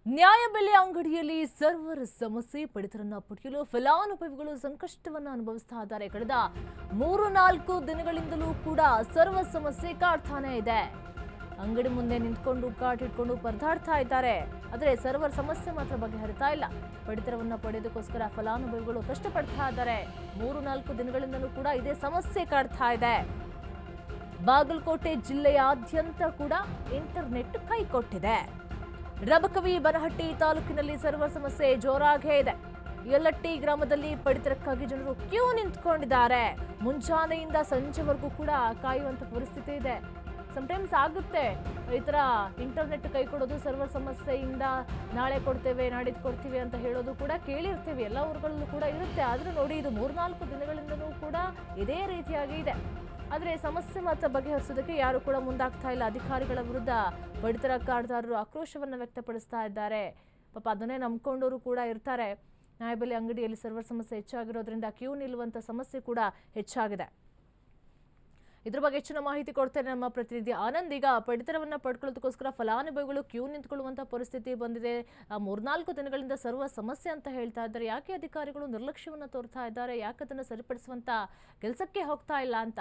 ನ್ಯಾಯಬೆಲೆ ಅಂಗಡಿಯಲ್ಲಿ ಸರ್ವರ್ ಸಮಸ್ಯೆ ಪಡಿತರನ್ನ ಪಡೆಯಲು ಫಲಾನುಭವಿಗಳು ಸಂಕಷ್ಟವನ್ನು ಅನುಭವಿಸ್ತಾ ಇದ್ದಾರೆ. ಕಳೆದ 3-4 ದಿನಗಳಿಂದಲೂ ಕೂಡ ಸರ್ವರ್ ಸಮಸ್ಯೆ ಕಾಡ್ತಾನೆ ಇದೆ. ಅಂಗಡಿ ಮುಂದೆ ನಿಂತ್ಕೊಂಡು ಕಾಟಿಟ್ಕೊಂಡು ಪರದಾಡ್ತಾ ಇದ್ದಾರೆ. ಆದರೆ ಸರ್ವರ್ ಸಮಸ್ಯೆ ಮಾತ್ರ ಬಗೆಹರಿತಾ ಇಲ್ಲ. ಪಡಿತರವನ್ನು ಪಡೆಯೋದಕ್ಕೋಸ್ಕರ ಫಲಾನುಭವಿಗಳು ಕಷ್ಟಪಡ್ತಾ ಇದ್ದಾರೆ. 3-4 ದಿನಗಳಿಂದಲೂ ಕೂಡ ಇದೇ ಸಮಸ್ಯೆ ಕಾಡ್ತಾ ಇದೆ. ಬಾಗಲಕೋಟೆ ಜಿಲ್ಲೆಯಾದ್ಯಂತ ಕೂಡ ಇಂಟರ್ನೆಟ್ ಕೈಕೊಟ್ಟಿದೆ. ರಬಕವಿ ಬನಹಟ್ಟಿ ತಾಲೂಕಿನಲ್ಲಿ ಸರ್ವರ್ ಸಮಸ್ಯೆ ಜೋರಾಗೇ ಇದೆ. ಯಲ್ಲಟ್ಟಿ ಗ್ರಾಮದಲ್ಲಿ ಪಡಿತರಕ್ಕಾಗಿ ಜನರು ಕ್ಯೂ ನಿಂತ್ಕೊಂಡಿದ್ದಾರೆ. ಮುಂಜಾನೆಯಿಂದ ಸಂಜೆವರೆಗೂ ಕೂಡ ಕಾಯುವಂತ ಪರಿಸ್ಥಿತಿ ಇದೆ. ಸಮಟೈಮ್ಸ್ ಆಗುತ್ತೆ ಈ ತರ ಇಂಟರ್ನೆಟ್ ಕೈ ಕೊಡೋದು, ಸರ್ವರ್ ಸಮಸ್ಯೆಯಿಂದ ನಾಳೆ ಕೊಡ್ತೇವೆ ನಾಡಿದ್ದು ಕೊಡ್ತೀವಿ ಅಂತ ಹೇಳೋದು ಕೂಡ ಕೇಳಿರ್ತೀವಿ. ಎಲ್ಲ ಊರುಗಳಲ್ಲೂ ಕೂಡ ಇರುತ್ತೆ. ಆದ್ರೂ ನೋಡಿ, ಇದು 3-4 ದಿನಗಳಿಂದಲೂ ಕೂಡ ಇದೇ ರೀತಿಯಾಗಿ ಇದೆ. ಆದರೆ ಸಮಸ್ಯೆ ಮಾತ್ರ ಬಗೆಹರಿಸೋದಕ್ಕೆ ಯಾರು ಕೂಡ ಮುಂದಾಗ್ತಾ ಇಲ್ಲ. ಅಧಿಕಾರಿಗಳ ವಿರುದ್ಧ ಪಡಿತರ ಕಾರ್ಡ್ದಾರರು ಆಕ್ರೋಶವನ್ನು ವ್ಯಕ್ತಪಡಿಸ್ತಾ ಇದ್ದಾರೆ. ಪಾಪ ಅದನ್ನೇ ನಂಬ್ಕೊಂಡವರು ಕೂಡ ಇರ್ತಾರೆ. ನ್ಯಾಯಬೆಲೆ ಅಂಗಡಿಯಲ್ಲಿ ಸರ್ವರ್ ಸಮಸ್ಯೆ ಹೆಚ್ಚಾಗಿರೋದ್ರಿಂದ ಕ್ಯೂ ನಿಲ್ಲುವಂತ ಸಮಸ್ಯೆ ಕೂಡ ಹೆಚ್ಚಾಗಿದೆ. ಇದ್ರ ಬಗ್ಗೆ ಹೆಚ್ಚಿನ ಮಾಹಿತಿ ಕೊಡ್ತಾರೆ ನಮ್ಮ ಪ್ರತಿನಿಧಿ ಆನಂದ್. ಈಗ ಪಡಿತರವನ್ನ ಪಡ್ಕೊಳ್ಳೋದಕ್ಕೋಸ್ಕರ ಫಲಾನುಭವಿಗಳು ಕ್ಯೂ ನಿಂತ್ಕೊಳ್ಳುವಂತ ಪರಿಸ್ಥಿತಿ ಬಂದಿದೆ. 3-4 ದಿನಗಳಿಂದ ಸರ್ವ ಸಮಸ್ಯೆ ಅಂತ ಹೇಳ್ತಾ ಇದ್ದಾರೆ. ಯಾಕೆ ಅಧಿಕಾರಿಗಳು ನಿರ್ಲಕ್ಷ್ಯವನ್ನ ತೋರ್ತಾ ಇದ್ದಾರೆ? ಯಾಕೆ ಅದನ್ನ ಸರಿಪಡಿಸುವಂತ ಕೆಲಸಕ್ಕೆ ಹೋಗ್ತಾ ಇಲ್ಲ ಅಂತ?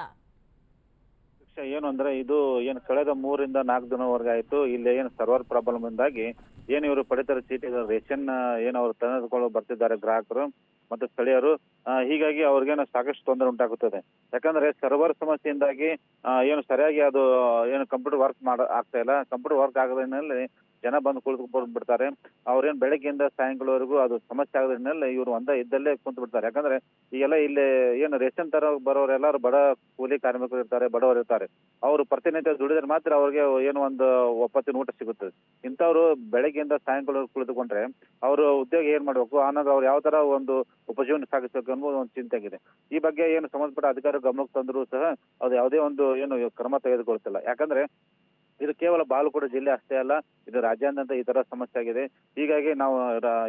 ಏನು ಅಂದ್ರೆ, ಇದು ಏನು ಕಳೆದ 3-4 ದಿನವರೆಗೆ ಆಯ್ತು. ಇಲ್ಲಿ ಏನು ಸರ್ವರ್ ಪ್ರಾಬ್ಲಮ್ ಇಂದಾಗಿ ಏನು ಇವರು ಪಡಿತರ ಚೀಟಿ ರೇಷನ್ ಏನು ಅವ್ರು ತೆಗೆದುಕೊಂಡು ಬರ್ತಿದ್ದಾರೆ ಗ್ರಾಹಕರು ಮತ್ತು ಸ್ಥಳೀಯರು. ಹೀಗಾಗಿ ಅವ್ರಿಗೇನು ಸಾಕಷ್ಟು ತೊಂದರೆ ಉಂಟಾಗುತ್ತದೆ. ಯಾಕಂದ್ರೆ ಸರ್ವರ್ ಸಮಸ್ಯೆಯಿಂದಾಗಿ ಏನು ಸರಿಯಾಗಿ ಅದು ಏನು ಕಂಪ್ಯೂಟರ್ ವರ್ಕ್ ಆಗ್ತಾ ಇಲ್ಲ. ಕಂಪ್ಯೂಟರ್ ವರ್ಕ್ ಆಗದ್ರಲ್ಲಿ ಜನ ಬಂದು ಕುಳಿತುಕೊಂಡು ಬಿಡ್ತಾರೆ. ಅವ್ರೇನು ಬೆಳಗ್ಗೆಯಿಂದ ಸಾಯಂಕಾಲವರೆಗೂ ಅದು ಸಮಸ್ಯೆ ಆಗೋದ್ರಿಂದ ಇವರು ಇದ್ದಲ್ಲೇ ಕುಂತು ಬಿಡ್ತಾರೆ. ಯಾಕಂದ್ರೆ ಈಗೆಲ್ಲ ಇಲ್ಲಿ ಏನು ರೇಷನ್ ತರ ಬರೋರೆಲ್ಲರೂ ಬಡ ಕೂಲಿ ಕಾರ್ಮಿಕರು ಇರ್ತಾರೆ, ಬಡವರು ಇರ್ತಾರೆ. ಅವರು ಪ್ರತಿನಿತ್ಯ ದುಡಿದ್ರೆ ಮಾತ್ರ ಅವ್ರಿಗೆ ಏನು ಒಂದು ಒಪ್ಪತ್ತಿನ ಊಟ ಸಿಗುತ್ತದೆ. ಇಂಥವ್ರು ಬೆಳಗ್ಗೆಯಿಂದ ಸಾಯಂಕಾಲ ಕುಳಿತುಕೊಂಡ್ರೆ ಅವರು ಉದ್ಯೋಗ ಏನ್ ಮಾಡ್ಬೇಕು ಅನ್ನೋದು, ಅವ್ರು ಯಾವ ತರ ಒಂದು ಉಪಜೀವನ ಸಾಗಿಸಬೇಕು ಅನ್ನೋದು ಒಂದು ಚಿಂತೆ ಆಗಿದೆ. ಈ ಬಗ್ಗೆ ಏನು ಸಂಬಂಧಪಟ್ಟ ಅಧಿಕಾರಿಗಳು ಗಮನಕ್ಕೆ ತಂದರೂ ಸಹ ಅದು ಯಾವುದೇ ಒಂದು ಏನು ಕ್ರಮ ತೆಗೆದುಕೊಳ್ತಿಲ್ಲ. ಯಾಕಂದ್ರೆ ಇದು ಕೇವಲ ಬಾಗಲಕೋಟೆ ಜಿಲ್ಲೆ ಅಷ್ಟೇ ಅಲ್ಲ, ಇದು ರಾಜ್ಯಾದ್ಯಂತ ಈ ತರ ಸಮಸ್ಯೆ ಆಗಿದೆ. ಹೀಗಾಗಿ ನಾವು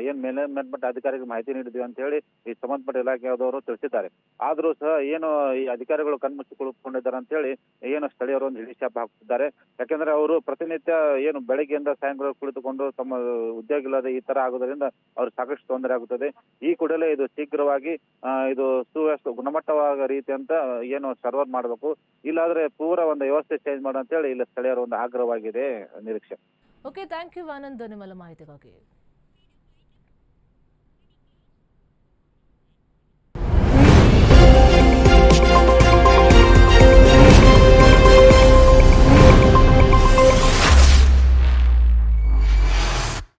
ಏನ್ ಮೇಲ್ಮಟ್ಟ ಅಧಿಕಾರಿಗಳಿಗೆ ಮಾಹಿತಿ ನೀಡಿದ್ವಿ ಅಂತ ಹೇಳಿ ಈ ಸಂಬಂಧಪಟ್ಟ ಇಲಾಖೆಯವರು ತಿಳಿಸಿದ್ದಾರೆ. ಆದ್ರೂ ಸಹ ಏನು ಈ ಅಧಿಕಾರಿಗಳು ಕಣ್ಮುಚ್ಚಿ ಕುಳಿತುಕೊಂಡಿದ್ದಾರೆ ಅಂತ ಹೇಳಿ ಏನು ಸ್ಥಳೀಯರು ಒಂದು ಹಿಡಿಶಾಪ ಹಾಕ್ತಿದ್ದಾರೆ. ಯಾಕಂದ್ರೆ ಅವರು ಪ್ರತಿನಿತ್ಯ ಏನು ಬೆಳಗ್ಗೆಯಿಂದ ಸಾಯಂಕಾಲ ಕುಳಿತುಕೊಂಡು ತಮ್ಮ ಉದ್ಯೋಗ ಇಲ್ಲದೆ ಈ ತರ ಆಗೋದ್ರಿಂದ ಅವ್ರಿಗೆ ಸಾಕಷ್ಟು ತೊಂದರೆ ಆಗುತ್ತದೆ. ಈ ಕೂಡಲೇ ಇದು ಶೀಘ್ರವಾಗಿ ಇದು ಗುಣಮಟ್ಟವಾದ ರೀತಿ ಅಂತ ಏನು ಸರ್ವರ್ ಮಾಡಬೇಕು, ಇಲ್ಲಾಂದ್ರೆ ಪೂರ ಒಂದು ವ್ಯವಸ್ಥೆ ಚೇಂಜ್ ಮಾಡು ಅಂತ ಹೇಳಿ ಇಲ್ಲಿ ಸ್ಥಳೀಯರ ಒಂದು ಆಗ್ರಹವಾಗಿದೆ. ನಿರೀಕ್ಷೆ. ಓಕೆ, ಥ್ಯಾಂಕ್ ಯು ಆನಂದ್ ನಿಮ್ಮೆಲ್ಲ ಮಾಹಿತಿಗಾಗಿ.